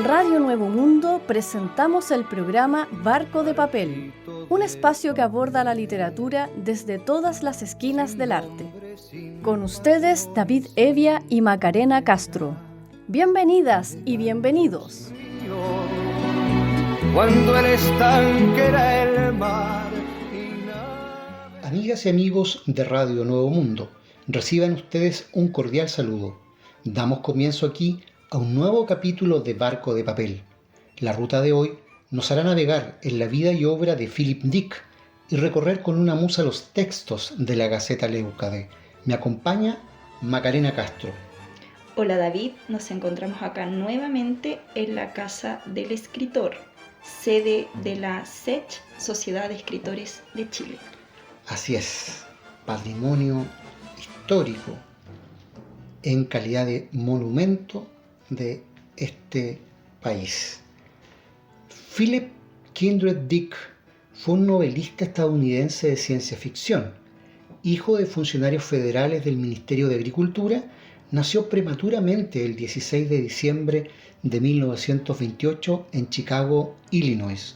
Radio Nuevo Mundo presentamos el programa Barco de Papel, un espacio que aborda la literatura desde todas las esquinas del arte. Con ustedes, David Evia y Macarena Castro. Bienvenidas y bienvenidos. Cuando el estanque era el mar. Amigas y amigos de Radio Nuevo Mundo, reciban ustedes un cordial saludo. Damos comienzo aquí a un nuevo capítulo de Barco de Papel. La ruta de hoy nos hará navegar en la vida y obra de Philip Dick y recorrer con una musa los textos de la Gaceta Leucade. Me acompaña Macarena Castro. Hola David, nos encontramos acá nuevamente en la Casa del Escritor, sede de la SECH, Sociedad de Escritores de Chile. Así es, patrimonio histórico en calidad de monumento de este país. Philip Kindred Dick fue un novelista estadounidense de ciencia ficción. Hijo de funcionarios federales del Ministerio de Agricultura, nació prematuramente el 16 de diciembre de 1928 en Chicago, Illinois.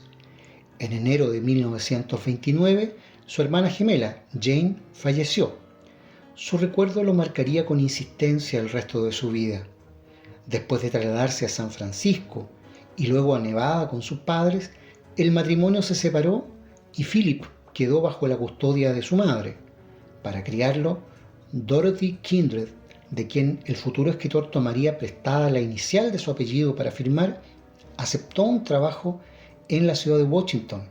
En enero de 1929, su hermana gemela, Jane, falleció. Su recuerdo lo marcaría con insistencia el resto de su vida. Después de trasladarse a San Francisco y luego a Nevada con sus padres, el matrimonio se separó y Philip quedó bajo la custodia de su madre. Para criarlo, Dorothy Kindred, de quien el futuro escritor tomaría prestada la inicial de su apellido para firmar, aceptó un trabajo en la ciudad de Washington.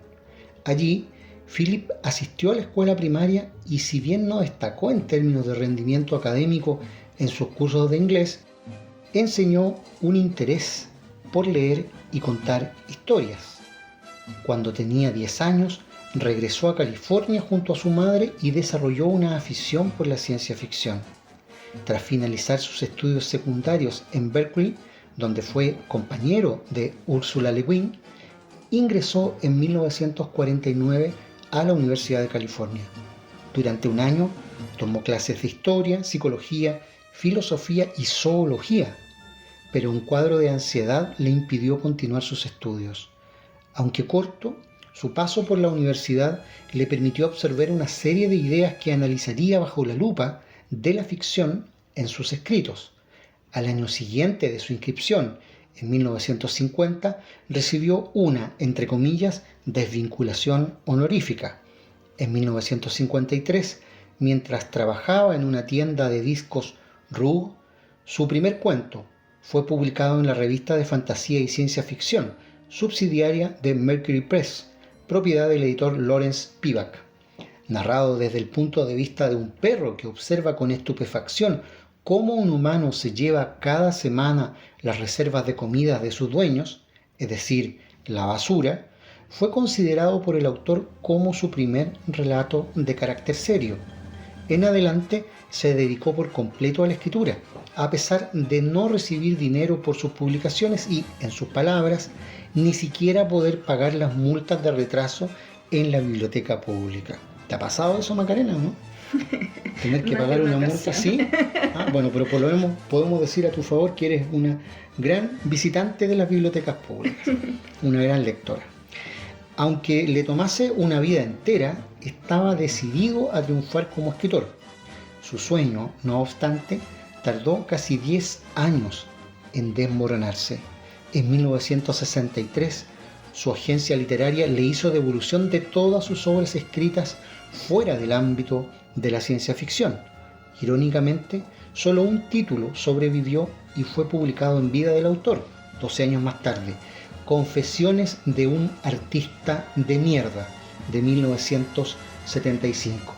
Allí, Philip asistió a la escuela primaria y si bien no destacó en términos de rendimiento académico en sus cursos de inglés, enseñó un interés por leer y contar historias. Cuando tenía 10 años, regresó a California junto a su madre y desarrolló una afición por la ciencia ficción. Tras finalizar sus estudios secundarios en Berkeley, donde fue compañero de Ursula Le Guin, ingresó en 1949 a la Universidad de California. Durante un año tomó clases de historia, psicología, filosofía y zoología, pero un cuadro de ansiedad le impidió continuar sus estudios. Aunque corto, su paso por la universidad le permitió observar una serie de ideas que analizaría bajo la lupa de la ficción en sus escritos. Al año siguiente de su inscripción, en 1950, recibió una, entre comillas, desvinculación honorífica. En 1953, mientras trabajaba en una tienda de discos Rue, su primer cuento fue publicado en la revista de fantasía y ciencia ficción, subsidiaria de Mercury Press, propiedad del editor Lawrence Pivac. Narrado desde el punto de vista de un perro que observa con estupefacción cómo un humano se lleva cada semana las reservas de comida de sus dueños, es decir, la basura, fue considerado por el autor como su primer relato de carácter serio. En adelante se dedicó por completo a la escritura, a pesar de no recibir dinero por sus publicaciones y, en sus palabras, ni siquiera poder pagar las multas de retraso en la biblioteca pública. ¿Te ha pasado eso, Macarena, no? Tener que pagar una multa, ¿sí? Bueno, pero por lo menos podemos decir a tu favor que eres una gran visitante de las bibliotecas públicas, una gran lectora. Aunque le tomase una vida entera, estaba decidido a triunfar como escritor. Su sueño, no obstante, tardó casi 10 años en desmoronarse. En 1963, su agencia literaria le hizo devolución de todas sus obras escritas fuera del ámbito de la ciencia ficción. Irónicamente, solo un título sobrevivió y fue publicado en vida del autor, 12 años más tarde, Confesiones de un artista de mierda, de 1975.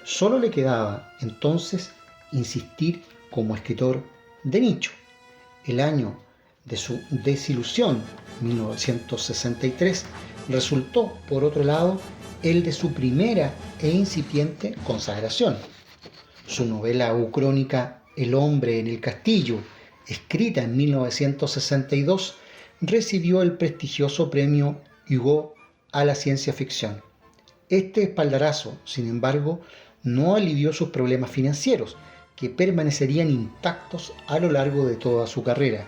Solo le quedaba entonces insistir como escritor de nicho. El año de su desilusión, 1963, resultó, por otro lado, el de su primera e incipiente consagración. Su novela ucrónica El hombre en el castillo, escrita en 1962, recibió el prestigioso premio Hugo a la ciencia ficción. Este espaldarazo, sin embargo, no alivió sus problemas financieros, que permanecerían intactos a lo largo de toda su carrera.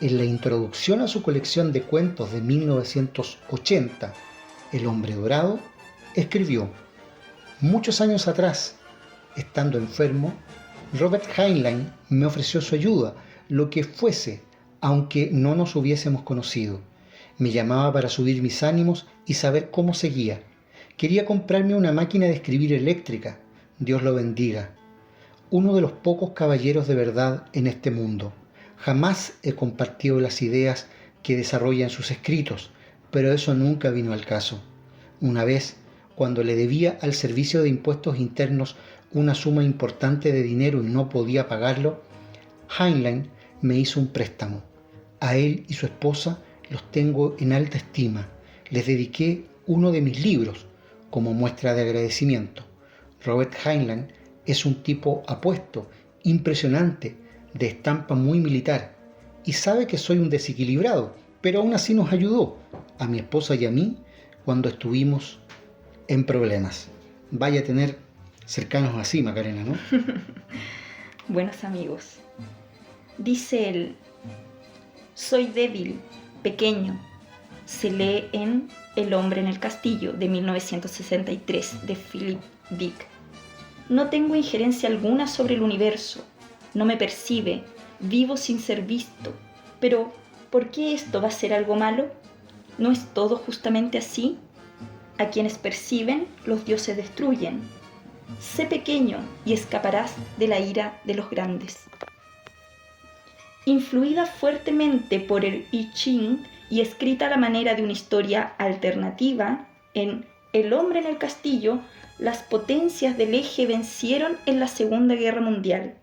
en la introducción a su colección de cuentos de 1980, El hombre dorado, escribió: muchos años atrás, estando enfermo, Robert Heinlein me ofreció su ayuda, lo que fuese, aunque no nos hubiésemos conocido. Me llamaba para subir mis ánimos y saber cómo seguía. Quería comprarme una máquina de escribir eléctrica. Dios lo bendiga. Uno de los pocos caballeros de verdad en este mundo. Jamás he compartido las ideas que desarrolla en sus escritos, pero eso nunca vino al caso. Una vez, cuando le debía al Servicio de Impuestos Internos una suma importante de dinero y no podía pagarlo, Heinlein me hizo un préstamo. A él y su esposa los tengo en alta estima. Les dediqué uno de mis libros como muestra de agradecimiento. Robert Heinlein es un tipo apuesto, impresionante, de estampa muy militar, y sabe que soy un desequilibrado, pero aún así nos ayudó, a mi esposa y a mí, cuando estuvimos en problemas. Vaya a tener cercanos así, Macarena, ¿no? Buenos amigos. Dice él: soy débil, pequeño. Se lee en El hombre en el castillo, de 1963, de Philip Dick. No tengo injerencia alguna sobre el universo. No me percibe, vivo sin ser visto. Pero, ¿por qué esto va a ser algo malo? ¿No es todo justamente así? A quienes perciben, los dioses destruyen. Sé pequeño y escaparás de la ira de los grandes. Influida fuertemente por el I Ching y escrita a la manera de una historia alternativa, en El hombre en el castillo, las potencias del eje vencieron en la Segunda Guerra Mundial.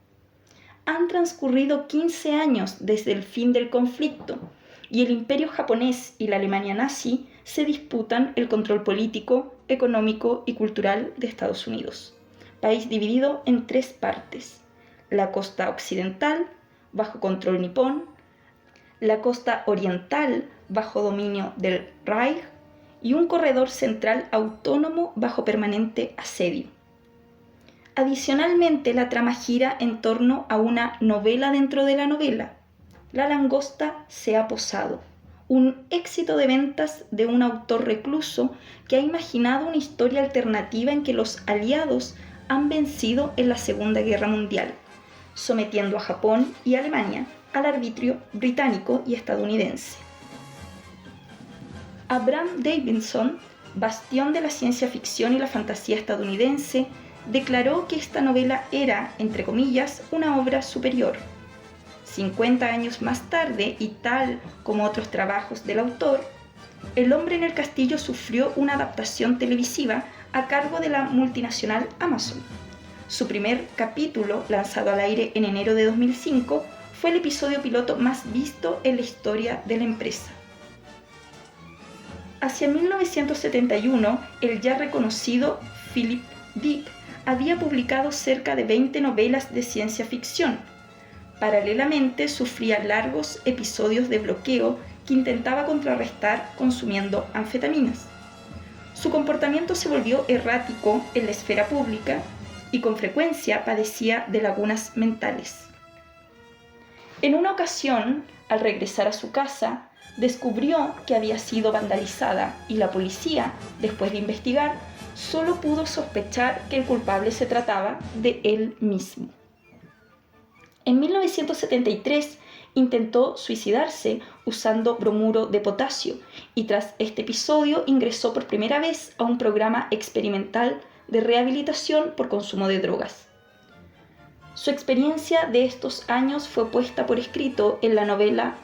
Han transcurrido 15 años desde el fin del conflicto y el imperio japonés y la Alemania nazi se disputan el control político, económico y cultural de Estados Unidos. País dividido en 3 partes: la costa occidental, bajo control nipón; la costa oriental, bajo dominio del Reich; y un corredor central autónomo bajo permanente asedio. Adicionalmente, la trama gira en torno a una novela dentro de la novela. La langosta se ha posado, un éxito de ventas de un autor recluso que ha imaginado una historia alternativa en que los aliados han vencido en la Segunda Guerra Mundial, sometiendo a Japón y Alemania al arbitrio británico y estadounidense. Abraham Davidson, bastión de la ciencia ficción y la fantasía estadounidense, declaró que esta novela era, entre comillas, una obra superior. 50 años más tarde, y tal como otros trabajos del autor, El hombre en el castillo sufrió una adaptación televisiva a cargo de la multinacional Amazon. Su primer capítulo, lanzado al aire en enero de 2005, fue el episodio piloto más visto en la historia de la empresa. Hacia 1971, el ya reconocido Philip Dick había publicado cerca de 20 novelas de ciencia ficción. Paralelamente, sufría largos episodios de bloqueo que intentaba contrarrestar consumiendo anfetaminas. Su comportamiento se volvió errático en la esfera pública y con frecuencia padecía de lagunas mentales. En una ocasión, al regresar a su casa, descubrió que había sido vandalizada y la policía, después de investigar, solo pudo sospechar que el culpable se trataba de él mismo. En 1973 intentó suicidarse usando bromuro de potasio y tras este episodio ingresó por primera vez a un programa experimental de rehabilitación por consumo de drogas. Su experiencia de estos años fue puesta por escrito en la novela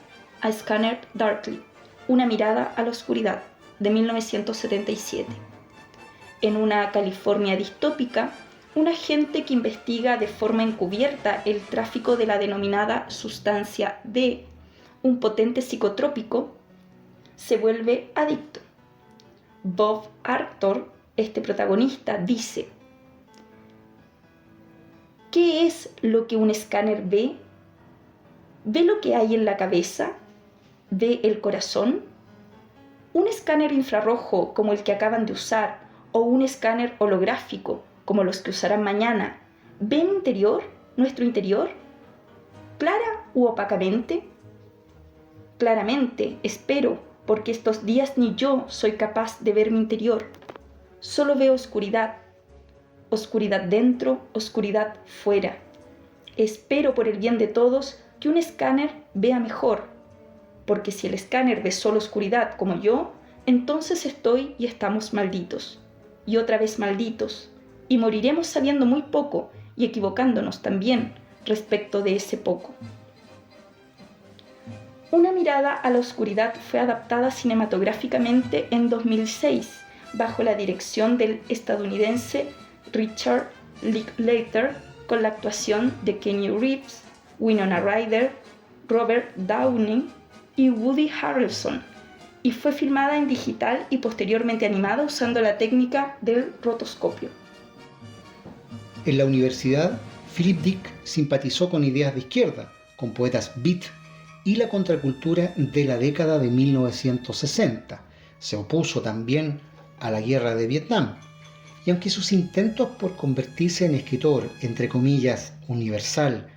A Scanner Darkly, una mirada a la oscuridad, de 1977. En una California distópica, un agente que investiga de forma encubierta el tráfico de la denominada sustancia D, un potente psicotrópico, se vuelve adicto. Bob Arthur, este protagonista, dice: ¿qué es lo que un escáner ve? ¿Ve lo que hay en la cabeza? ¿Ve el corazón? Un escáner infrarrojo como el que acaban de usar o un escáner holográfico como los que usarán mañana, ¿ven interior, nuestro interior? ¿Clara u opacamente? Claramente, espero, porque estos días ni yo soy capaz de ver mi interior. Solo veo oscuridad. Oscuridad dentro, oscuridad fuera. Espero por el bien de todos que un escáner vea mejor, porque si el escáner ve solo oscuridad como yo, entonces estoy y estamos malditos, y otra vez malditos, y moriremos sabiendo muy poco y equivocándonos también respecto de ese poco. Una mirada a la oscuridad fue adaptada cinematográficamente en 2006 bajo la dirección del estadounidense Richard Linklater, con la actuación de Keanu Reeves, Winona Ryder, Robert Downey y Woody Harrelson, y fue filmada en digital y posteriormente animada usando la técnica del rotoscopio. En la universidad, Philip Dick simpatizó con ideas de izquierda, con poetas beat y la contracultura de la década de 1960. Se opuso también a la guerra de Vietnam. Y aunque sus intentos por convertirse en escritor, entre comillas, universal,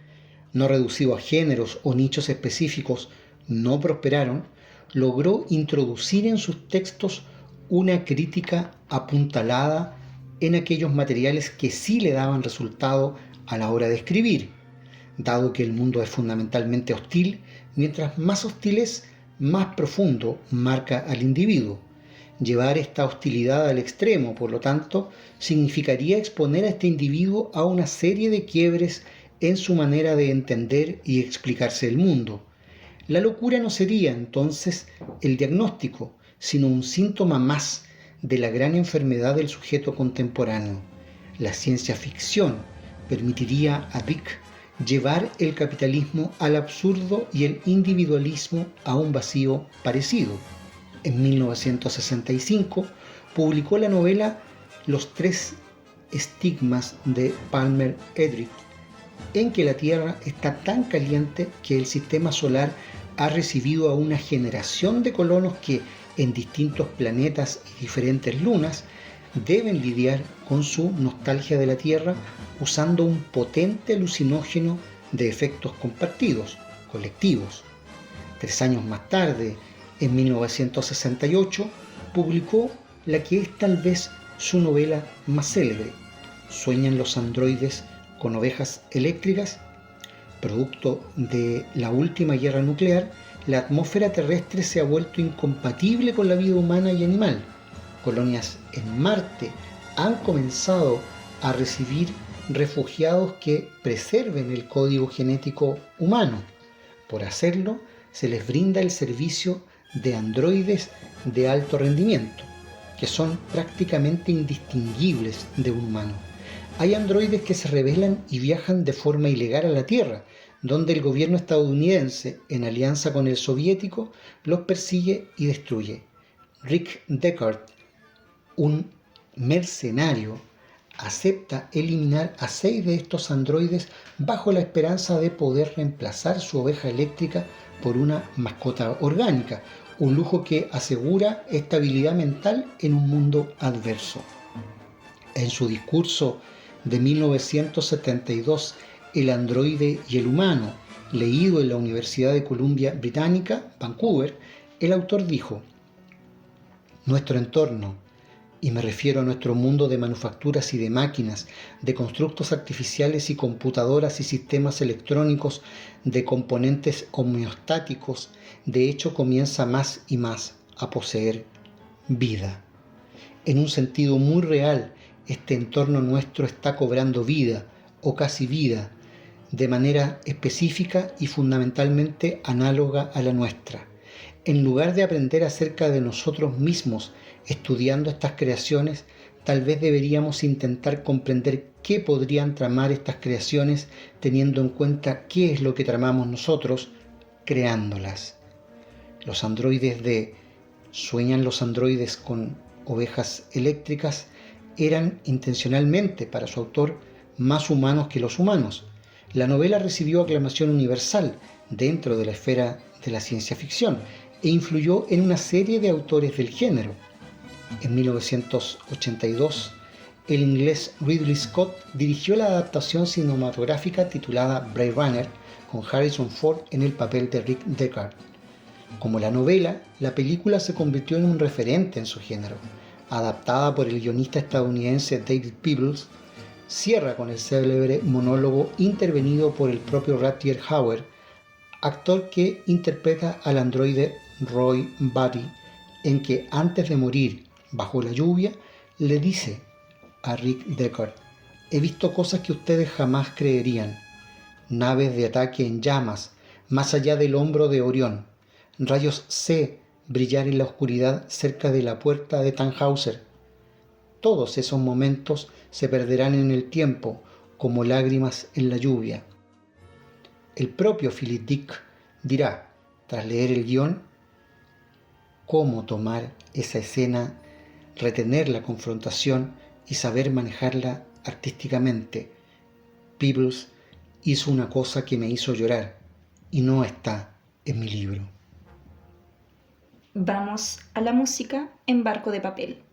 no reducido a géneros o nichos específicos, no prosperaron, logró introducir en sus textos una crítica apuntalada en aquellos materiales que sí le daban resultado a la hora de escribir, dado que el mundo es fundamentalmente hostil, mientras más hostil es, más profundo marca al individuo. Llevar esta hostilidad al extremo, por lo tanto, significaría exponer a este individuo a una serie de quiebres en su manera de entender y explicarse el mundo. La locura no sería entonces el diagnóstico, sino un síntoma más de la gran enfermedad del sujeto contemporáneo. La ciencia ficción permitiría a Dick llevar el capitalismo al absurdo y el individualismo a un vacío parecido. En 1965 publicó la novela Los tres estigmas de Palmer Eldritch, en que la Tierra está tan caliente que el sistema solar ha recibido a una generación de colonos que, en distintos planetas y diferentes lunas, deben lidiar con su nostalgia de la Tierra usando un potente alucinógeno de efectos compartidos, colectivos. 3 años más tarde, en 1968, publicó la que es tal vez su novela más célebre, ¿Sueñan los androides con ovejas eléctricas? Producto de la última guerra nuclear, la atmósfera terrestre se ha vuelto incompatible con la vida humana y animal. Colonias en Marte han comenzado a recibir refugiados que preserven el código genético humano. Por hacerlo, se les brinda el servicio de androides de alto rendimiento, que son prácticamente indistinguibles de un humano. Hay androides que se rebelan y viajan de forma ilegal a la Tierra, donde el gobierno estadounidense, en alianza con el soviético, los persigue y destruye. Rick Deckard, un mercenario, acepta eliminar a 6 de estos androides bajo la esperanza de poder reemplazar su oveja eléctrica por una mascota orgánica, un lujo que asegura estabilidad mental en un mundo adverso. En su discurso de 1972, El androide y el humano, leído en la Universidad de Columbia Británica, Vancouver, el autor dijo: nuestro entorno, y me refiero a nuestro mundo de manufacturas y de máquinas, de constructos artificiales y computadoras y sistemas electrónicos, de componentes homeostáticos, de hecho comienza más y más a poseer vida. En un sentido muy real, este entorno nuestro está cobrando vida, o casi vida, de manera específica y fundamentalmente análoga a la nuestra. En lugar de aprender acerca de nosotros mismos estudiando estas creaciones, tal vez deberíamos intentar comprender qué podrían tramar estas creaciones teniendo en cuenta qué es lo que tramamos nosotros creándolas. Los androides de ¿Sueñan los androides con ovejas eléctricas? Eran intencionalmente, para su autor, más humanos que los humanos. La novela recibió aclamación universal dentro de la esfera de la ciencia ficción e influyó en una serie de autores del género. En 1982, el inglés Ridley Scott dirigió la adaptación cinematográfica titulada Blade Runner, con Harrison Ford en el papel de Rick Deckard. Como la novela, la película se convirtió en un referente en su género. Adaptada por el guionista estadounidense David Peebles, cierra con el célebre monólogo intervenido por el propio Rutger Hauer, actor que interpreta al androide Roy Batty, en que antes de morir bajo la lluvia le dice a Rick Deckard: he visto cosas que ustedes jamás creerían. Naves de ataque en llamas, más allá del hombro de Orión. Rayos C brillar en la oscuridad cerca de la puerta de Tannhauser. Todos esos momentos se perderán en el tiempo como lágrimas en la lluvia. El propio Philip Dick dirá, tras leer el guión, cómo tomar esa escena, retener la confrontación y saber manejarla artísticamente. Peebles hizo una cosa que me hizo llorar y no está en mi libro. Vamos a la música en Barco de Papel.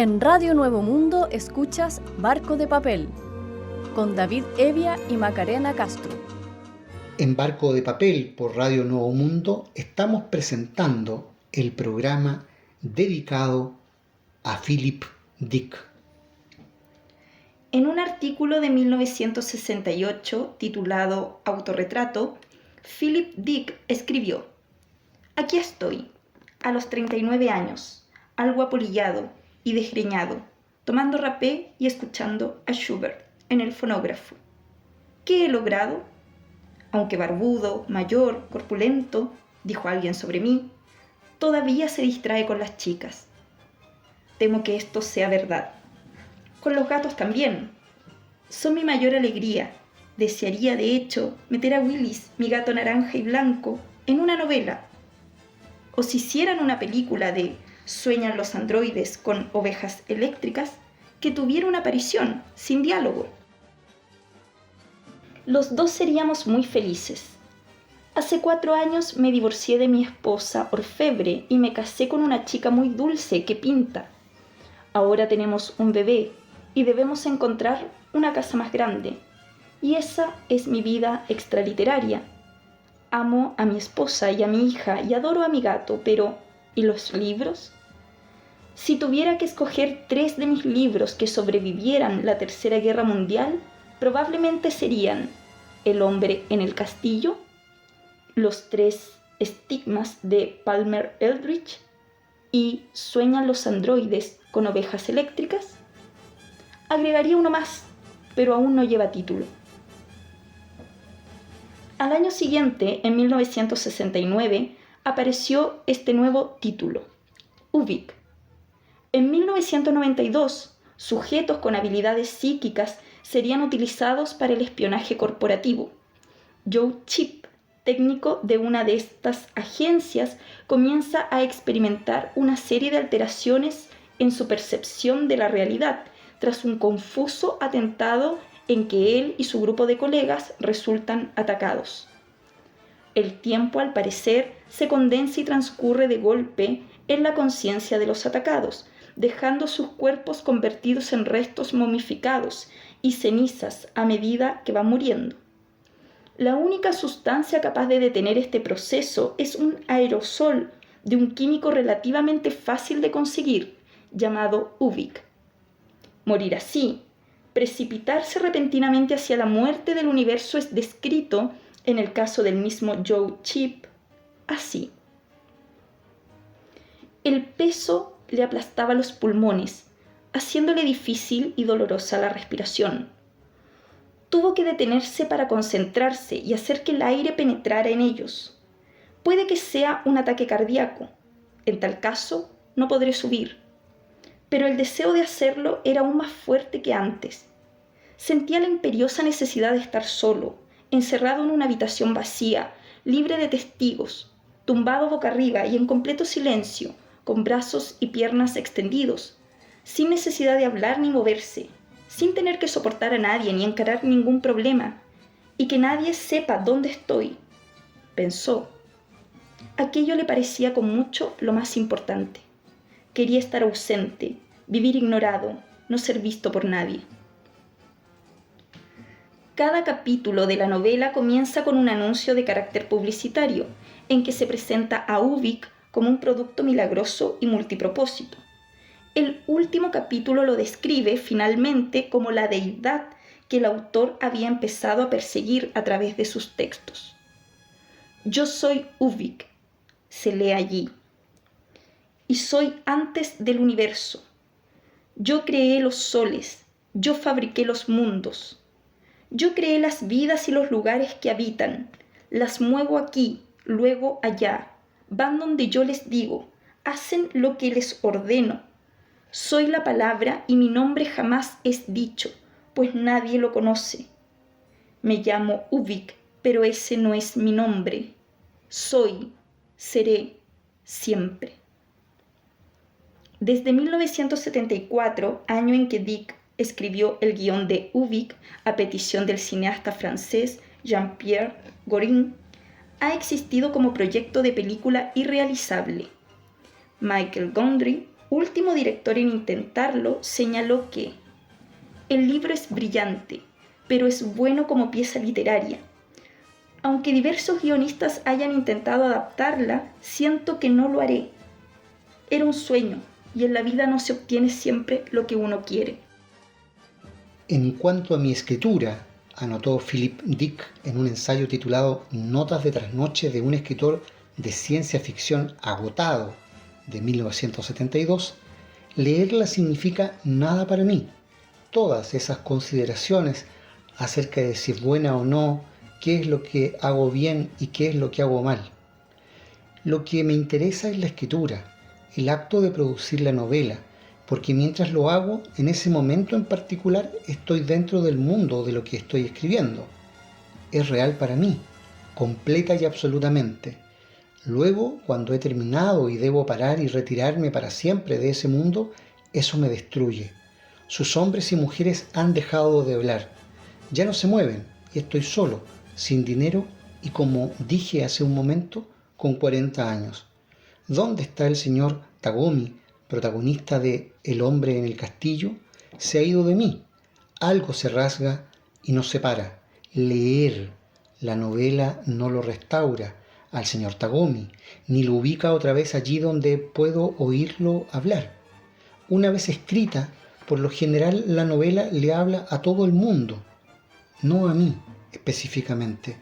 En Radio Nuevo Mundo escuchas Barco de Papel, con David Evia y Macarena Castro. En Barco de Papel por Radio Nuevo Mundo estamos presentando el programa dedicado a Philip Dick. En un artículo de 1968 titulado Autorretrato, Philip Dick escribió: «Aquí estoy, a los 39 años, algo apolillado y desgreñado, tomando rapé y escuchando a Schubert en el fonógrafo. ¿Qué he logrado? Aunque barbudo, mayor, corpulento, dijo alguien sobre mí, todavía se distrae con las chicas. Temo que esto sea verdad. Con los gatos también. Son mi mayor alegría. Desearía, de hecho, meter a Willis, mi gato naranja y blanco, en una novela. O si hicieran una película de Sueñan los androides con ovejas eléctricas, que tuviera una aparición, sin diálogo. Los dos seríamos muy felices. Hace 4 años me divorcié de mi esposa orfebre y me casé con una chica muy dulce que pinta. Ahora tenemos un bebé y debemos encontrar una casa más grande. Y esa es mi vida extraliteraria. Amo a mi esposa y a mi hija y adoro a mi gato, pero ¿y los libros? Si tuviera que escoger 3 de mis libros que sobrevivieran la Tercera Guerra Mundial, probablemente serían El hombre en el castillo, Los 3 estigmas de Palmer Eldritch y Sueñan los androides con ovejas eléctricas. Agregaría uno más, pero aún no lleva título. Al año siguiente, en 1969, apareció este nuevo título, Ubik. En 1992, sujetos con habilidades psíquicas serían utilizados para el espionaje corporativo. Joe Chip, técnico de una de estas agencias, comienza a experimentar una serie de alteraciones en su percepción de la realidad tras un confuso atentado en que él y su grupo de colegas resultan atacados. El tiempo, al parecer, se condensa y transcurre de golpe en la conciencia de los atacados, dejando sus cuerpos convertidos en restos momificados y cenizas a medida que van muriendo. La única sustancia capaz de detener este proceso es un aerosol de un químico relativamente fácil de conseguir, llamado Ubik. Morir así, precipitarse repentinamente hacia la muerte del universo, es descrito, en el caso del mismo Joe Chip, así. El peso le aplastaba los pulmones, haciéndole difícil y dolorosa la respiración. Tuvo que detenerse para concentrarse y hacer que el aire penetrara en ellos. Puede que sea un ataque cardíaco. En tal caso, no podré subir. Pero el deseo de hacerlo era aún más fuerte que antes. Sentía la imperiosa necesidad de estar solo, encerrado en una habitación vacía, libre de testigos, tumbado boca arriba y en completo silencio, con brazos y piernas extendidos, sin necesidad de hablar ni moverse, sin tener que soportar a nadie ni encarar ningún problema, y que nadie sepa dónde estoy, pensó. Aquello le parecía con mucho lo más importante. Quería estar ausente, vivir ignorado, no ser visto por nadie. Cada capítulo de la novela comienza con un anuncio de carácter publicitario, en que se presenta a Ubik como un producto milagroso y multipropósito. El último capítulo lo describe finalmente como la deidad que el autor había empezado a perseguir a través de sus textos. Yo soy Ubik, se lee allí, y soy antes del universo. Yo creé los soles, yo fabriqué los mundos. Yo creé las vidas y los lugares que habitan, las muevo aquí, luego allá, van donde yo les digo, hacen lo que les ordeno. Soy la palabra y mi nombre jamás es dicho, pues nadie lo conoce. Me llamo Ubik, pero ese no es mi nombre. Soy, seré, siempre. Desde 1974, año en que Dick escribió el guión de Ubik a petición del cineasta francés Jean-Pierre Gorin, ha existido como proyecto de película irrealizable. Michael Gondry, último director en intentarlo, señaló que el libro es brillante, pero es bueno como pieza literaria. Aunque diversos guionistas hayan intentado adaptarla, siento que no lo haré. Era un sueño, y en la vida no se obtiene siempre lo que uno quiere. En cuanto a mi escritura, anotó Philip Dick en un ensayo titulado Notas de trasnoche de un escritor de ciencia ficción agotado, de 1972, leerla significa nada para mí. Todas esas consideraciones acerca de si es buena o no, qué es lo que hago bien y qué es lo que hago mal. Lo que me interesa es la escritura, el acto de producir la novela, porque mientras lo hago, en ese momento en particular, estoy dentro del mundo de lo que estoy escribiendo. Es real para mí, completa y absolutamente. Luego, cuando he terminado y debo parar y retirarme para siempre de ese mundo, eso me destruye. Sus hombres y mujeres han dejado de hablar. Ya no se mueven y estoy solo, sin dinero y, como dije hace un momento, con 40 años. ¿Dónde está el señor Tagomi, protagonista de El hombre en el castillo? Se ha ido de mí. Algo se rasga y nos separa. Leer la novela no lo restaura al señor Tagomi, ni lo ubica otra vez allí donde puedo oírlo hablar. Una vez escrita, por lo general la novela le habla a todo el mundo, no a mí específicamente.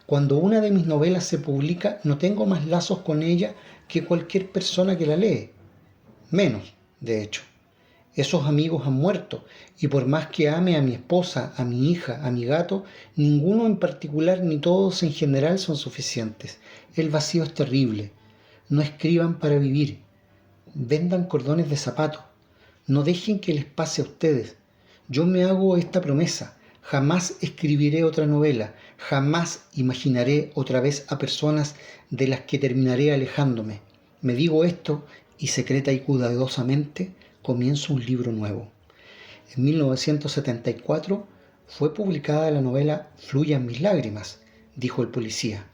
Cuando una de mis novelas se publica, no tengo más lazos con ella que cualquier persona que la lee. Menos, de hecho. Esos amigos han muerto, y por más que ame a mi esposa, a mi hija, a mi gato, ninguno en particular ni todos en general son suficientes. El vacío es terrible. No escriban para vivir. Vendan cordones de zapato. No dejen que les pase a ustedes. Yo me hago esta promesa. Jamás escribiré otra novela. Jamás imaginaré otra vez a personas de las que terminaré alejándome. Me digo esto y secreta y cuidadosamente comienzo un libro nuevo. En 1974 fue publicada la novela Fluyan mis lágrimas, dijo el policía.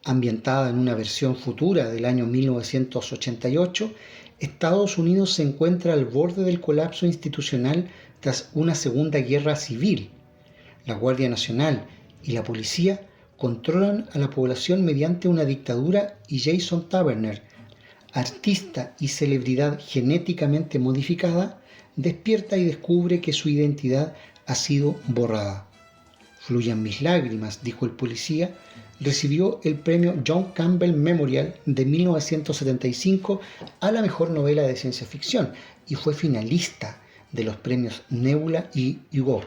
Ambientada en una versión futura del año 1988, Estados Unidos se encuentra al borde del colapso institucional tras una segunda guerra civil. La Guardia Nacional y la policía controlan a la población mediante una dictadura y Jason Taverner, artista y celebridad genéticamente modificada, despierta y descubre que su identidad ha sido borrada. Fluyan mis lágrimas, dijo el policía, recibió el premio John Campbell Memorial de 1975 a la mejor novela de ciencia ficción y fue finalista de los premios Nebula y Hugo.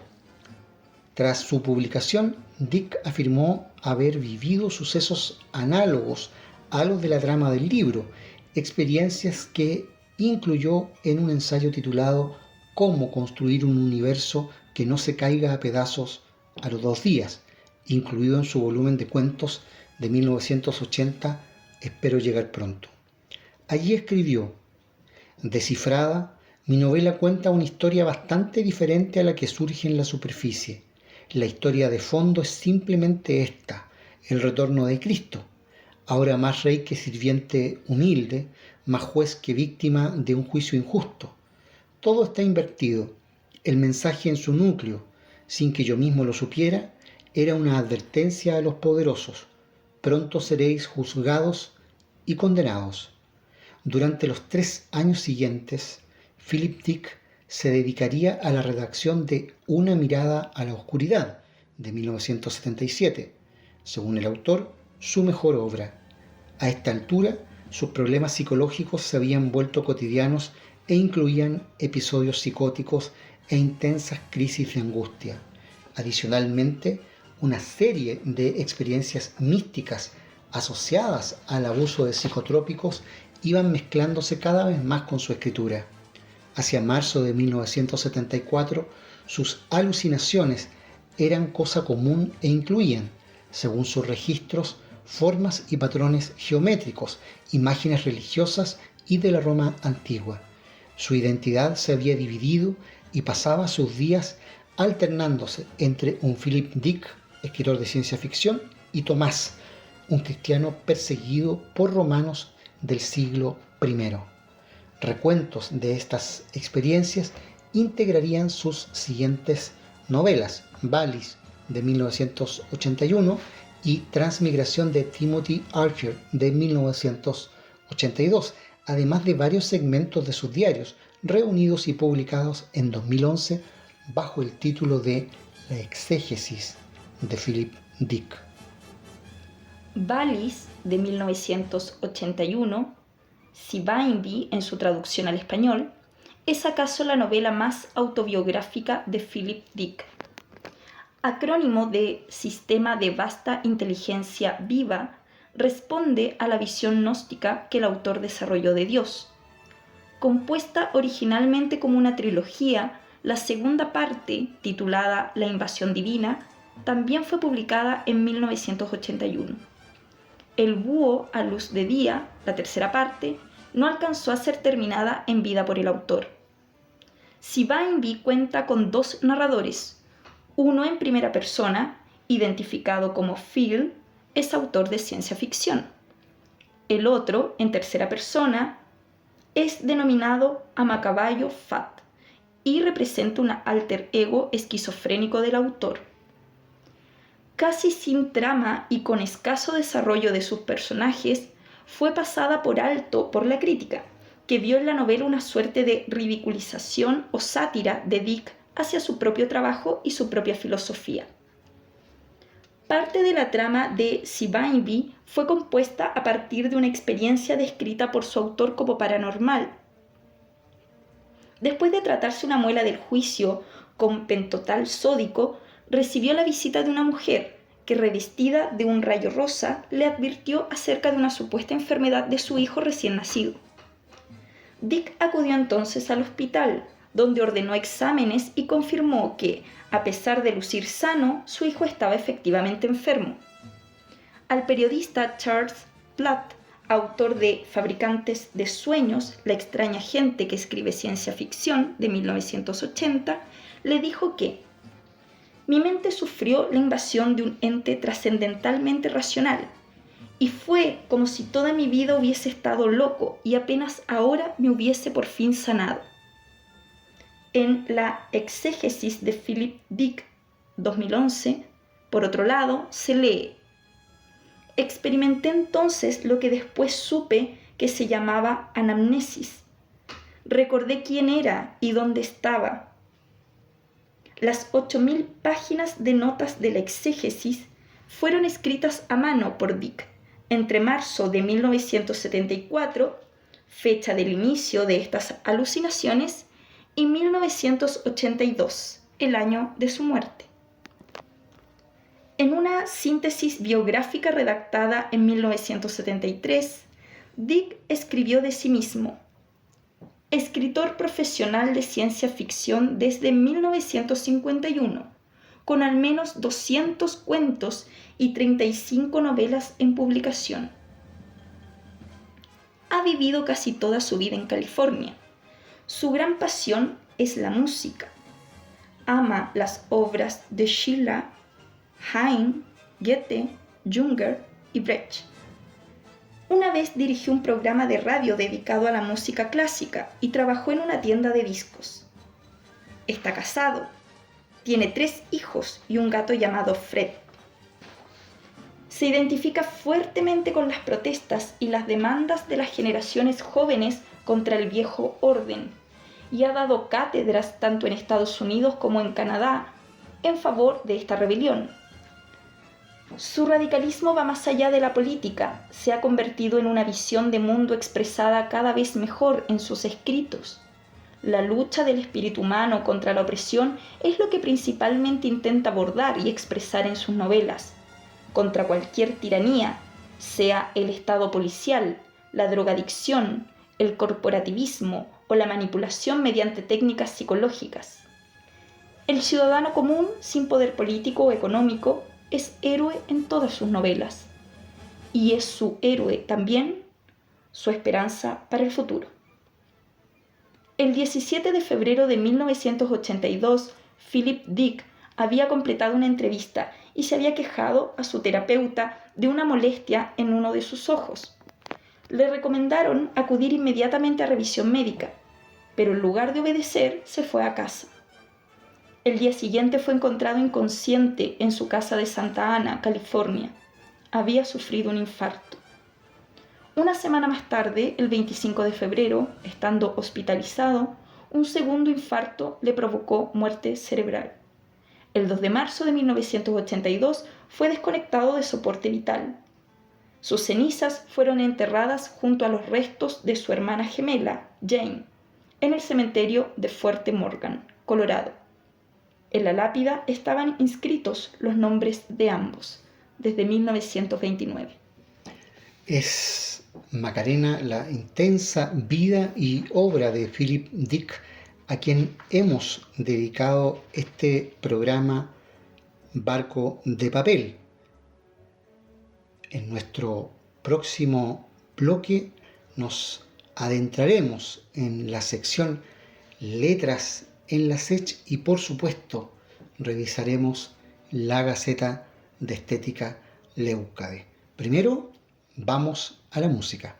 Tras su publicación, Dick afirmó haber vivido sucesos análogos a los de la trama del libro, experiencias que incluyó en un ensayo titulado Cómo construir un universo que no se caiga a pedazos a los 2 días, incluido en su volumen de cuentos de 1980, Espero llegar pronto. Allí escribió: descifrada, mi novela cuenta una historia bastante diferente a la que surge en la superficie. La historia de fondo es simplemente esta: el retorno de Cristo, ahora más rey que sirviente humilde, más juez que víctima de un juicio injusto. Todo está invertido. El mensaje en su núcleo, sin que yo mismo lo supiera, era una advertencia a los poderosos: pronto seréis juzgados y condenados. Durante los 3 años siguientes, Philip Dick se dedicaría a la redacción de Una mirada a la oscuridad, de 1977, según el autor, su mejor obra. A esta altura, sus problemas psicológicos se habían vuelto cotidianos e incluían episodios psicóticos e intensas crisis de angustia. Adicionalmente, una serie de experiencias místicas asociadas al abuso de psicotrópicos iban mezclándose cada vez más con su escritura. Hacia marzo de 1974, sus alucinaciones eran cosa común e incluían, según sus registros, formas y patrones geométricos, imágenes religiosas y de la Roma antigua. Su identidad se había dividido y pasaba sus días alternándose entre un Philip Dick, escritor de ciencia ficción, y Tomás, un cristiano perseguido por romanos del siglo I. recuentos de estas experiencias integrarían sus siguientes novelas: Valis, de 1981, y Transmigración, de Timothy Archer, de 1982, además de varios segmentos de sus diarios, reunidos y publicados en 2011 bajo el título de La exégesis de Philip Dick. Valis, de 1981, Sibaibi en su traducción al español, es acaso la novela más autobiográfica de Philip Dick. Acrónimo de Sistema de Vasta Inteligencia Viva, responde a la visión gnóstica que el autor desarrolló de Dios. Compuesta originalmente como una trilogía, la segunda parte, titulada La Invasión Divina, también fue publicada en 1981. El Búho a Luz de Día, la tercera parte, no alcanzó a ser terminada en vida por el autor. Sibaibi cuenta con dos narradores. Uno en primera persona, identificado como Phil, es autor de ciencia ficción. El otro, en tercera persona, es denominado Amacaballo Fat y representa un alter ego esquizofrénico del autor. Casi sin trama y con escaso desarrollo de sus personajes, fue pasada por alto por la crítica, que vio en la novela una suerte de ridiculización o sátira de Dick hacia su propio trabajo y su propia filosofía. Parte de la trama de Sibaibi fue compuesta a partir de una experiencia descrita por su autor como paranormal. Después de tratarse una muela del juicio con pentotal sódico, recibió la visita de una mujer que, revestida de un rayo rosa, le advirtió acerca de una supuesta enfermedad de su hijo recién nacido. Dick acudió entonces al hospital, donde ordenó exámenes y confirmó que, a pesar de lucir sano, su hijo estaba efectivamente enfermo. Al periodista Charles Platt, autor de Fabricantes de Sueños, la extraña gente que escribe ciencia ficción, de 1980, le dijo que mi mente sufrió la invasión de un ente trascendentalmente racional, y fue como si toda mi vida hubiese estado loco y apenas ahora me hubiese por fin sanado. En La exégesis de Philip Dick, 2011, por otro lado, se lee: experimenté entonces lo que después supe que se llamaba anamnesis. Recordé quién era y dónde estaba. Las 8.000 páginas de notas de la exégesis fueron escritas a mano por Dick entre marzo de 1974, fecha del inicio de estas alucinaciones, y 1982, el año de su muerte. En una síntesis biográfica redactada en 1973, Dick escribió de sí mismo: escritor profesional de ciencia ficción desde 1951, con al menos 200 cuentos y 35 novelas en publicación. Ha vivido casi toda su vida en California. Su gran pasión es la música. Ama las obras de Schiller, Heine, Goethe, Junger y Brecht. Una vez dirigió un programa de radio dedicado a la música clásica y trabajó en una tienda de discos. Está casado, tiene 3 hijos y un gato llamado Fred. Se identifica fuertemente con las protestas y las demandas de las generaciones jóvenes contra el viejo orden y ha dado cátedras tanto en Estados Unidos como en Canadá en favor de esta rebelión. Su radicalismo va más allá de la política, se ha convertido en una visión de mundo expresada cada vez mejor en sus escritos. La lucha del espíritu humano contra la opresión es lo que principalmente intenta abordar y expresar en sus novelas, contra cualquier tiranía, sea el estado policial, la drogadicción, el corporativismo o la manipulación mediante técnicas psicológicas. El ciudadano común, sin poder político o económico, es héroe en todas sus novelas, y es su héroe también su esperanza para el futuro. El 17 de febrero de 1982, Philip Dick había completado una entrevista y se había quejado a su terapeuta de una molestia en uno de sus ojos. Le recomendaron acudir inmediatamente a revisión médica, pero en lugar de obedecer, se fue a casa. El día siguiente fue encontrado inconsciente en su casa de Santa Ana, California. Había sufrido un infarto. Una semana más tarde, el 25 de febrero, estando hospitalizado, un segundo infarto le provocó muerte cerebral. El 2 de marzo de 1982 fue desconectado de soporte vital. Sus cenizas fueron enterradas junto a los restos de su hermana gemela, Jane, en el cementerio de Fuerte Morgan, Colorado. En la lápida estaban inscritos los nombres de ambos, desde 1929. Es, Macarena, la intensa vida y obra de Philip Dick, a quien hemos dedicado este programa Barco de Papel. En nuestro próximo bloque nos adentraremos en la sección Letras en la SECH y, por supuesto, revisaremos la Gaceta de Estética Leucade. Primero, vamos a la música.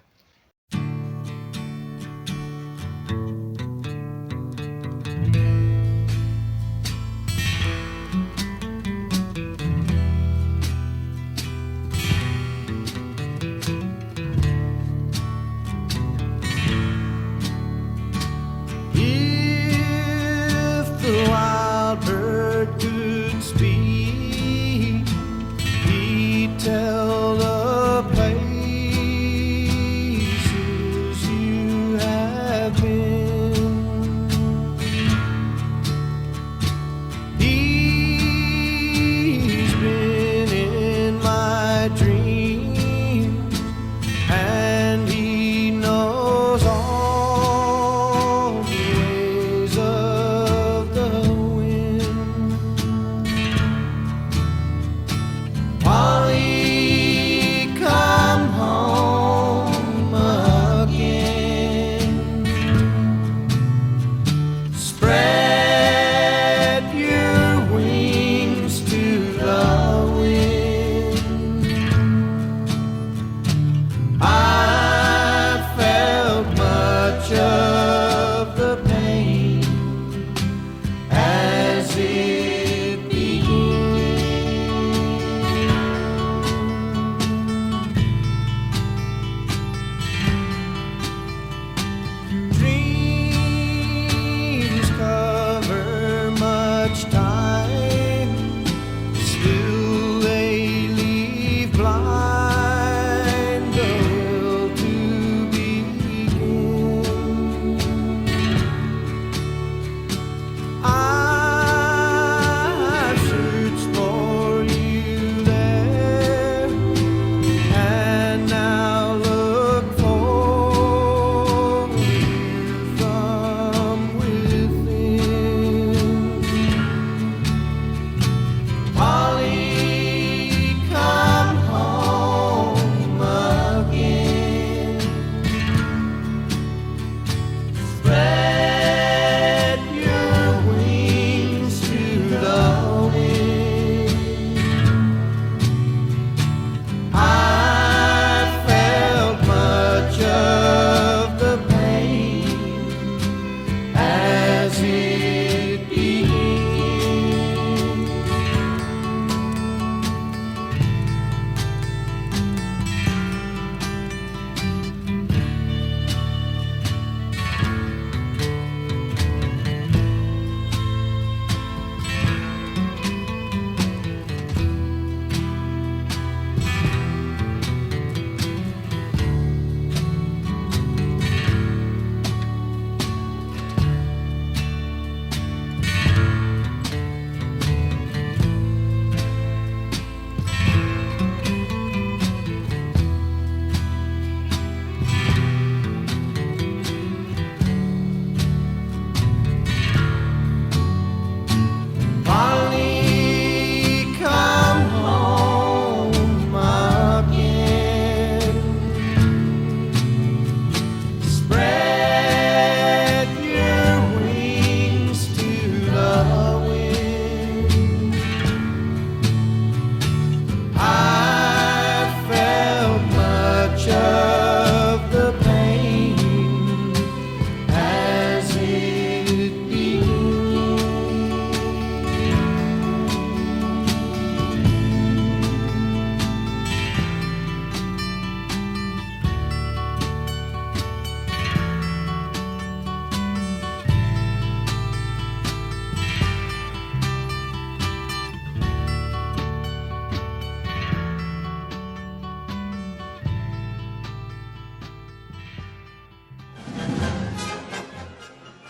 Tell the place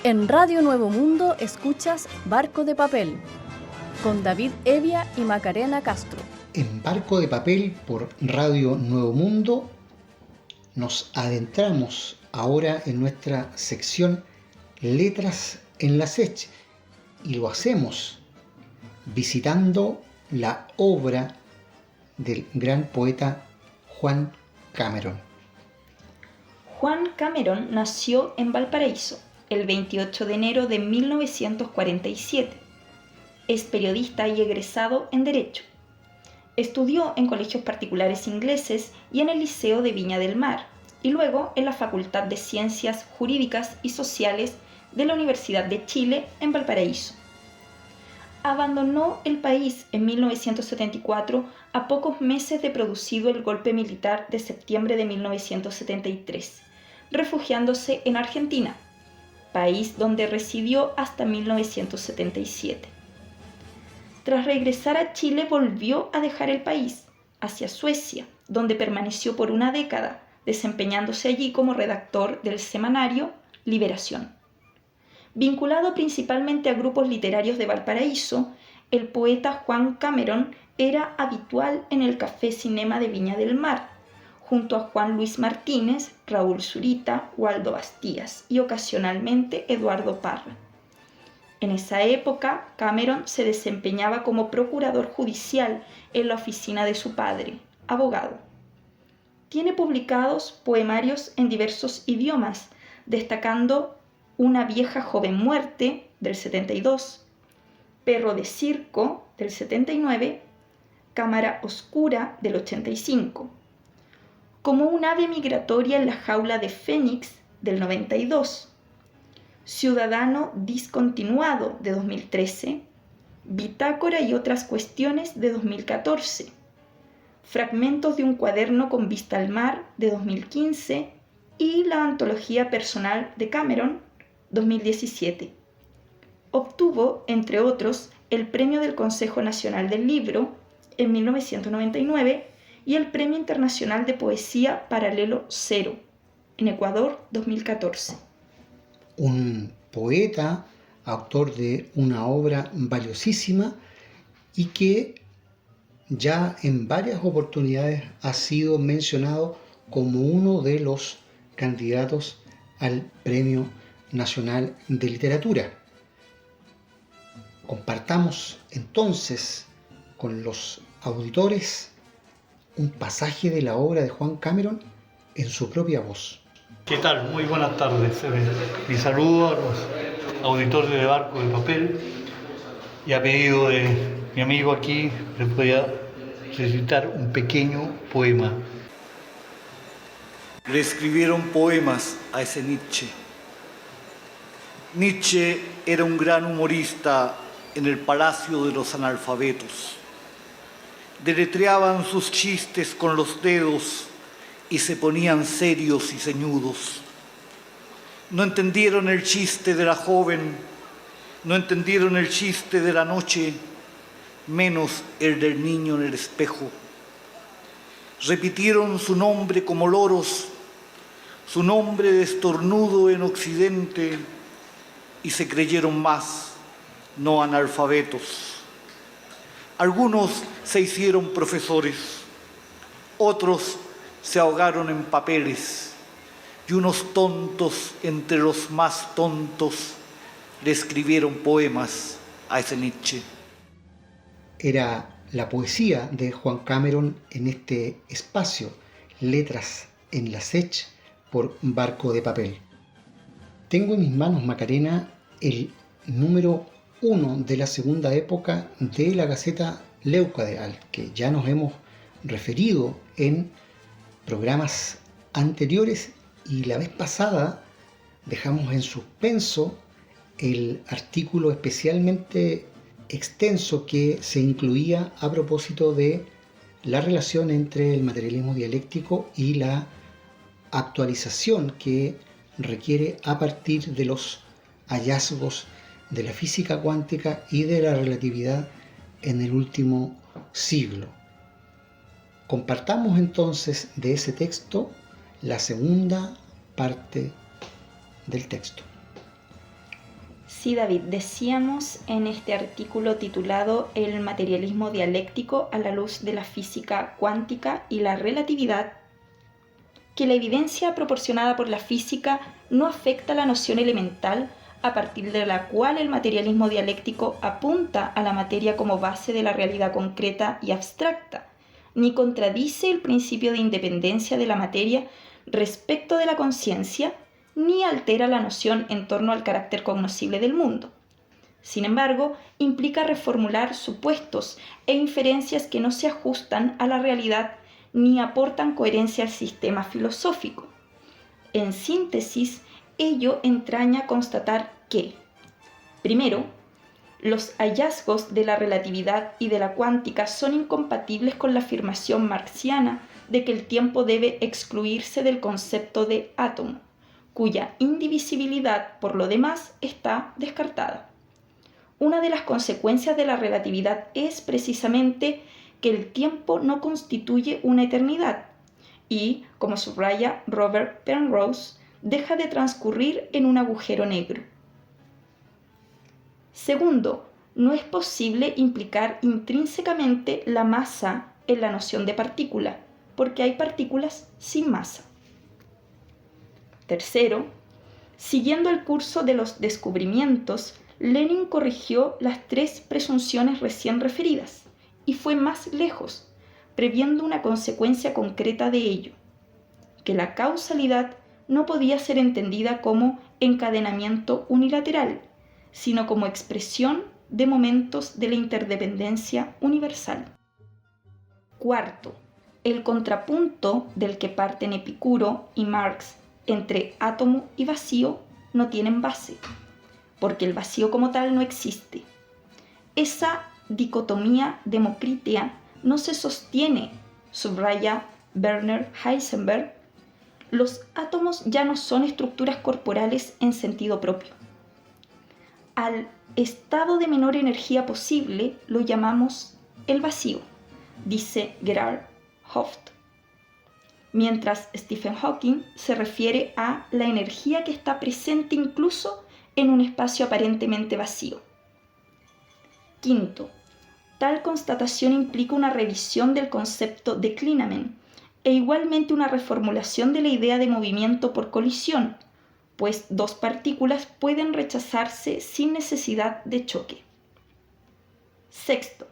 En Radio Nuevo Mundo escuchas Barco de Papel, con David Evia y Macarena Castro. En Barco de Papel por Radio Nuevo Mundo nos adentramos ahora en nuestra sección Letras en la Sech y lo hacemos visitando la obra del gran poeta Juan Cameron. Juan Cameron nació en Valparaíso el 28 de enero de 1947. Es periodista y egresado en Derecho. Estudió en colegios particulares ingleses y en el Liceo de Viña del Mar, y luego en la Facultad de Ciencias Jurídicas y Sociales de la Universidad de Chile en Valparaíso. Abandonó el país en 1974 a pocos meses de producido el golpe militar de septiembre de 1973, refugiándose en Argentina, país donde residió hasta 1977. Tras regresar a Chile volvió a dejar el país, hacia Suecia, donde permaneció por una década, desempeñándose allí como redactor del semanario Liberación. Vinculado principalmente a grupos literarios de Valparaíso, el poeta Juan Cameron era habitual en el Café Cinema de Viña del Mar, junto a Juan Luis Martínez, Raúl Zurita, Waldo Bastías y ocasionalmente Eduardo Parra. En esa época, Cameron se desempeñaba como procurador judicial en la oficina de su padre, abogado. Tiene publicados poemarios en diversos idiomas, destacando Una vieja joven muerte, del 72, Perro de circo, del 79, Cámara oscura, del 85, Como un ave migratoria en la jaula de Fénix, del 92, Ciudadano discontinuado, de 2013, Bitácora y otras cuestiones, de 2014, Fragmentos de un cuaderno con vista al mar, de 2015, y la antología personal de Cameron, 2017. Obtuvo, entre otros, el Premio del Consejo Nacional del Libro en 1999 y el Premio Internacional de Poesía Paralelo Cero en Ecuador, 2014. Un poeta, autor de una obra valiosísima y que ya en varias oportunidades ha sido mencionado como uno de los candidatos al Premio Nacional de Literatura. Compartamos entonces con los auditores un pasaje de la obra de Juan Cameron en su propia voz. ¿Qué tal? Muy buenas tardes. Mi saludo a los auditores de Barco de Papel y a pedido de mi amigo aquí les voy a recitar un pequeño poema. Le escribieron poemas a ese Nietzsche. Nietzsche era un gran humorista en el Palacio de los Analfabetos. Deletreaban sus chistes con los dedos y se ponían serios y ceñudos. No entendieron el chiste de la joven, no entendieron el chiste de la noche, menos el del niño en el espejo. Repitieron su nombre como loros, su nombre de estornudo en Occidente, y se creyeron más, no analfabetos. Algunos se hicieron profesores, otros se ahogaron en papeles, y unos tontos entre los más tontos le escribieron poemas a ese Nietzsche. Era la poesía de Juan Cameron en este espacio, Letras en la Sech por Barco de Papel. Tengo en mis manos, Macarena, el número 1 de la segunda época de la Gaceta Leucade, al que ya nos hemos referido en programas anteriores, y la vez pasada dejamos en suspenso el artículo especialmente extenso que se incluía a propósito de la relación entre el materialismo dialéctico y la actualización que requiere a partir de los hallazgos de la física cuántica y de la relatividad en el último siglo. Compartamos entonces de ese texto la segunda parte del texto. Sí, David, decíamos en este artículo titulado El materialismo dialéctico a la luz de la física cuántica y la relatividad, que la evidencia proporcionada por la física no afecta la noción elemental a partir de la cual el materialismo dialéctico apunta a la materia como base de la realidad concreta y abstracta, ni contradice el principio de independencia de la materia respecto de la conciencia, ni altera la noción en torno al carácter cognoscible del mundo. Sin embargo, implica reformular supuestos e inferencias que no se ajustan a la realidad ni aportan coherencia al sistema filosófico. En síntesis, ello entraña constatar que, primero, los hallazgos de la relatividad y de la cuántica son incompatibles con la afirmación marxiana de que el tiempo debe excluirse del concepto de átomo, cuya indivisibilidad, por lo demás, está descartada. Una de las consecuencias de la relatividad es precisamente que el tiempo no constituye una eternidad y, como subraya Robert Penrose, deja de transcurrir en un agujero negro. Segundo, no es posible implicar intrínsecamente la masa en la noción de partícula, porque hay partículas sin masa. Tercero, siguiendo el curso de los descubrimientos, Lenin corrigió las tres presunciones recién referidas y fue más lejos, previendo una consecuencia concreta de ello, que la causalidad no podía ser entendida como encadenamiento unilateral, sino como expresión de momentos de la interdependencia universal. Cuarto, el contrapunto del que parten Epicuro y Marx entre átomo y vacío no tienen base, porque el vacío como tal no existe. Esa dicotomía democrítea no se sostiene, subraya Werner Heisenberg. Los átomos ya no son estructuras corporales en sentido propio. Al estado de menor energía posible lo llamamos el vacío, dice Gerhard Hopf, mientras Stephen Hawking se refiere a la energía que está presente incluso en un espacio aparentemente vacío. Quinto, tal constatación implica una revisión del concepto de Klineman e igualmente una reformulación de la idea de movimiento por colisión, pues dos partículas pueden rechazarse sin necesidad de choque. Sexto,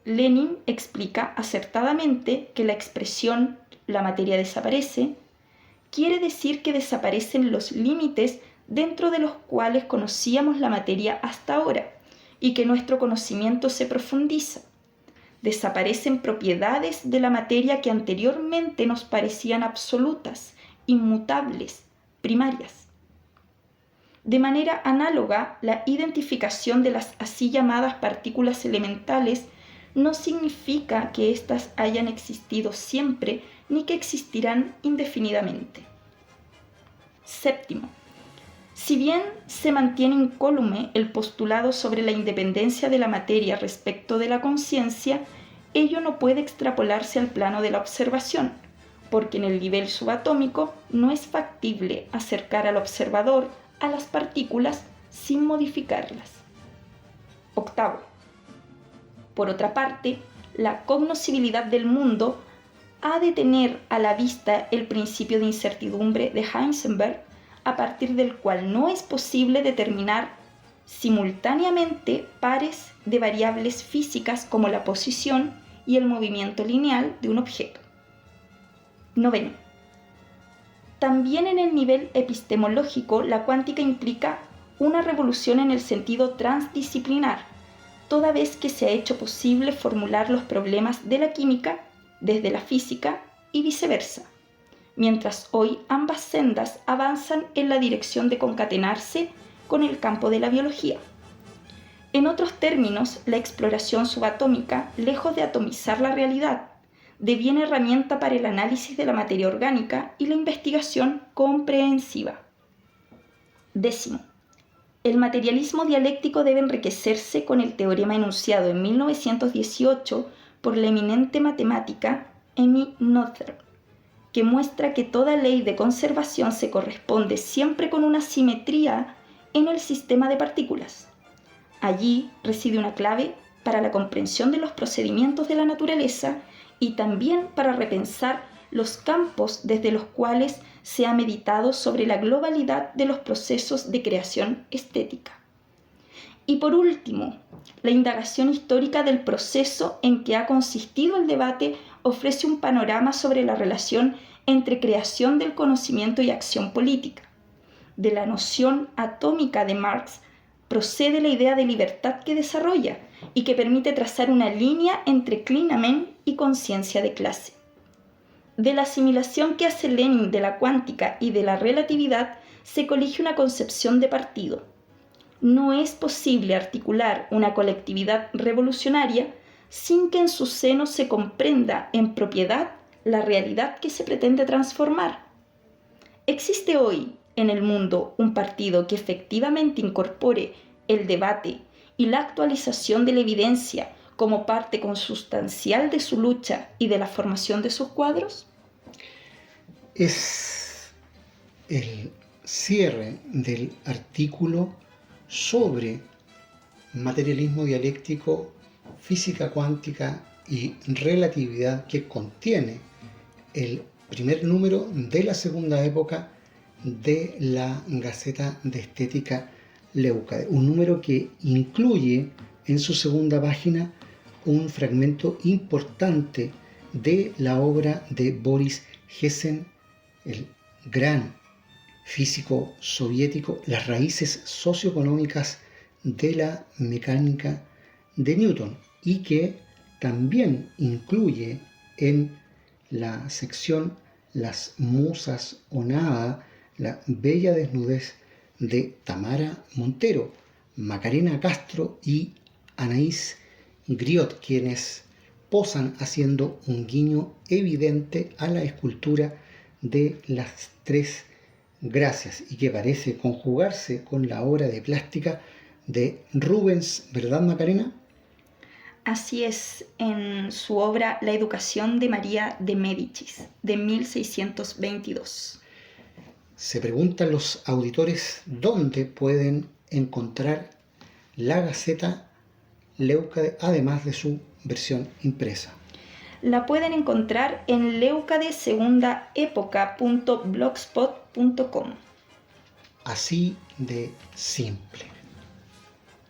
Lenin explica acertadamente que la expresión «la materia desaparece» quiere decir que desaparecen los límites dentro de los cuales conocíamos la materia hasta ahora y que nuestro conocimiento se profundiza. Desaparecen propiedades de la materia que anteriormente nos parecían absolutas, inmutables, primarias. De manera análoga, la identificación de las así llamadas partículas elementales no significa que éstas hayan existido siempre ni que existirán indefinidamente. Séptimo, si bien se mantiene incólume el postulado sobre la independencia de la materia respecto de la conciencia, ello no puede extrapolarse al plano de la observación, porque en el nivel subatómico no es factible acercar al observador a las partículas sin modificarlas. Octavo, por otra parte, la cognoscibilidad del mundo ha de tener a la vista el principio de incertidumbre de Heisenberg, a partir del cual no es posible determinar simultáneamente pares de variables físicas como la posición y el movimiento lineal de un objeto. Noveno. También en el nivel epistemológico, la cuántica implica una revolución en el sentido transdisciplinar, toda vez que se ha hecho posible formular los problemas de la química desde la física y viceversa, mientras hoy ambas sendas avanzan en la dirección de concatenarse con el campo de la biología. En otros términos, la exploración subatómica, lejos de atomizar la realidad, deviene herramienta para el análisis de la materia orgánica y la investigación comprehensiva. Décimo, el materialismo dialéctico debe enriquecerse con el teorema enunciado en 1918 por la eminente matemática Emmy Noether, que muestra que toda ley de conservación se corresponde siempre con una simetría en el sistema de partículas. Allí reside una clave para la comprensión de los procedimientos de la naturaleza y también para repensar los campos desde los cuales se ha meditado sobre la globalidad de los procesos de creación estética. Y por último, la indagación histórica del proceso en que ha consistido el debate ofrece un panorama sobre la relación entre creación del conocimiento y acción política. De la noción atómica de Marx procede la idea de libertad que desarrolla y que permite trazar una línea entre clinamen y conciencia de clase. De la asimilación que hace Lenin de la cuántica y de la relatividad se colige una concepción de partido. No es posible articular una colectividad revolucionaria sin que en su seno se comprenda en propiedad la realidad que se pretende transformar. ¿Existe hoy en el mundo un partido que efectivamente incorpore el debate y la actualización de la evidencia como parte consustancial de su lucha y de la formación de sus cuadros? Es el cierre del artículo sobre materialismo dialéctico, física cuántica y relatividad que contiene el primer número de la segunda época de la Gaceta de Estética Leucade, un número que incluye en su segunda página un fragmento importante de la obra de Boris Hessen, el gran físico soviético, las raíces socioeconómicas de la mecánica de Newton, y que también incluye en la sección Las musas o nada, la bella desnudez de Tamara Montero, Macarena Castro y Anaïs Griot, quienes posan haciendo un guiño evidente a la escultura de las tres gracias y que parece conjugarse con la obra de plástica de Rubens, ¿verdad, Macarena? Así es, en su obra La educación de María de Médicis, de 1622. Se preguntan los auditores dónde pueden encontrar la Gaceta Leucade, además de su versión impresa. La pueden encontrar en leucadesegundaepoca.blogspot.com. Así de simple.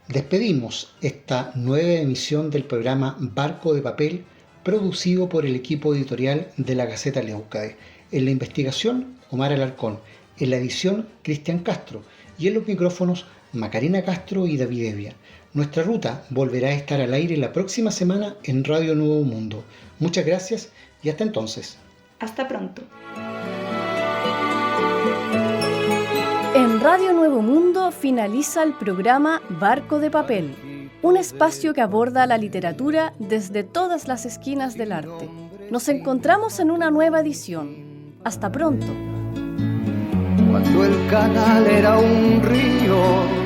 Despedimos esta nueva emisión del programa Barco de Papel, producido por el equipo editorial de la Gaceta Leucade. En la investigación, Omar Alarcón. En la edición, Cristian Castro. Y en los micrófonos, Macarena Castro y David Evia. Nuestra ruta volverá a estar al aire la próxima semana en Radio Nuevo Mundo. Muchas gracias y hasta entonces. Hasta pronto. En Radio Nuevo Mundo finaliza el programa Barco de Papel, un espacio que aborda la literatura desde todas las esquinas del arte. Nos encontramos en una nueva edición. Hasta pronto. Cuando el canal era un río